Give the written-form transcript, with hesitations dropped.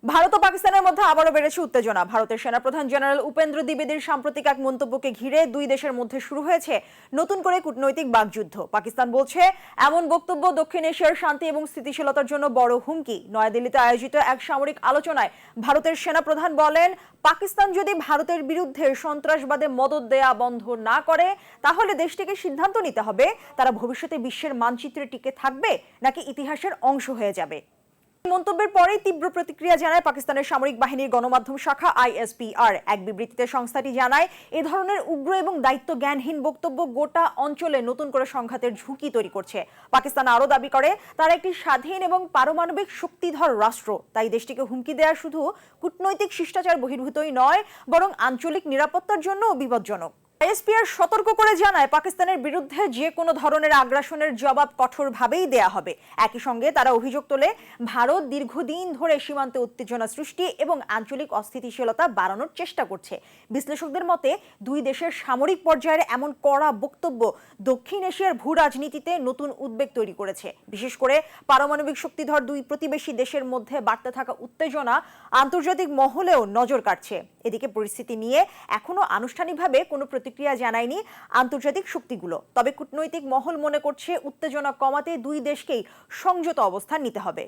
ভারত ও পাকিস্তানের মধ্যে আবারও বেড়েছে উত্তেজনা। ভারতের সেনাপ্রধান জেনারেল উপেন্দ্র দ্বিবেদীর সাম্প্রতিক এক মন্তব্যকে ঘিরে দুই দেশের মধ্যে শুরু হয়েছে নতুন করে কূটনৈতিক বাকযুদ্ধ। পাকিস্তান বলছে এমন বক্তব্য দক্ষিণ এশিয়ার শান্তি এবং স্থিতিশীলতার জন্য বড় হুমকি। নয়াদিল্লিতে আয়োজিত এক সামরিক আলোচনায় ভারতের সেনাপ্রধান বলেন, পাকিস্তান যদি ভারতের বিরুদ্ধে সন্ত্রাসবাদে মদদ দেয়া বন্ধ না করে তাহলে দেশটিকে সিদ্ধান্ত নিতে হবে তারা ভবিষ্যতে বিশ্বের মানচিত্রে টিকে থাকবে নাকি ইতিহাসের অংশ হয়ে যাবে। মন্তব্যের পরেই তীব্র প্রতিক্রিয়া জানায় পাকিস্তানের সামরিক বাহিনীর গণমাধ্যম শাখা ISPR। এক বিবৃতিতে সংস্থাটি জানায়, এ ধরনের উগ্র এবং দায়িত্ব জ্ঞানহীন বক্তব্য গোটা অঞ্চলে নতুন করে সংঘাতের ঝুঁকি তৈরি করছে। পাকিস্তান আরও দাবি করে তারা একটি স্বাধীন এবং পারমাণবিক শক্তিধর রাষ্ট্র, তাই দেশটিকে হুমকি দেওয়া শুধু কূটনৈতিক শিষ্টাচার বহির্ভূতই নয় বরং আঞ্চলিক নিরাপত্তার জন্যও বিপজ্জনক। ISPR সতর্ক করে জানায়, পাকিস্তানের বিরুদ্ধে যে কোনো ধরনের আগ্রাসনের জবাব কঠোরভাবেই দেয়া হবে। একই সঙ্গে তারা অভিযোগ তোলে, ভারত দীর্ঘদিন ধরে সীমান্তে উত্তেজনা সৃষ্টি এবং আঞ্চলিক অস্থিতিশীলতা বাড়ানোর চেষ্টা করছে। বিশ্লেষকদের মতে দুই দেশের সামরিক পর্যায়ের এমন কড়া বক্তব্য দক্ষিণ এশিয়ার ভূ রাজনীতিতে নতুন উদ্বেগ তৈরি করেছে। বিশেষ করে পারমাণবিক শক্তিধর দুই প্রতিবেশী দেশের মধ্যে বাড়তে থাকা উত্তেজনা আন্তর্জাতিক মহলেও নজর কাটছে। এদিকে পরিস্থিতি নিয়ে এখনো আনুষ্ঠানিকভাবে কোনো প্রতিক্রিয়া জানায়নি আন্তর্জাতিক শক্তিগুলো। তবে কূটনৈতিক মহল মনে করছে উত্তেজনা কমাতে দুই দেশকেই সংযত অবস্থান নিতে হবে।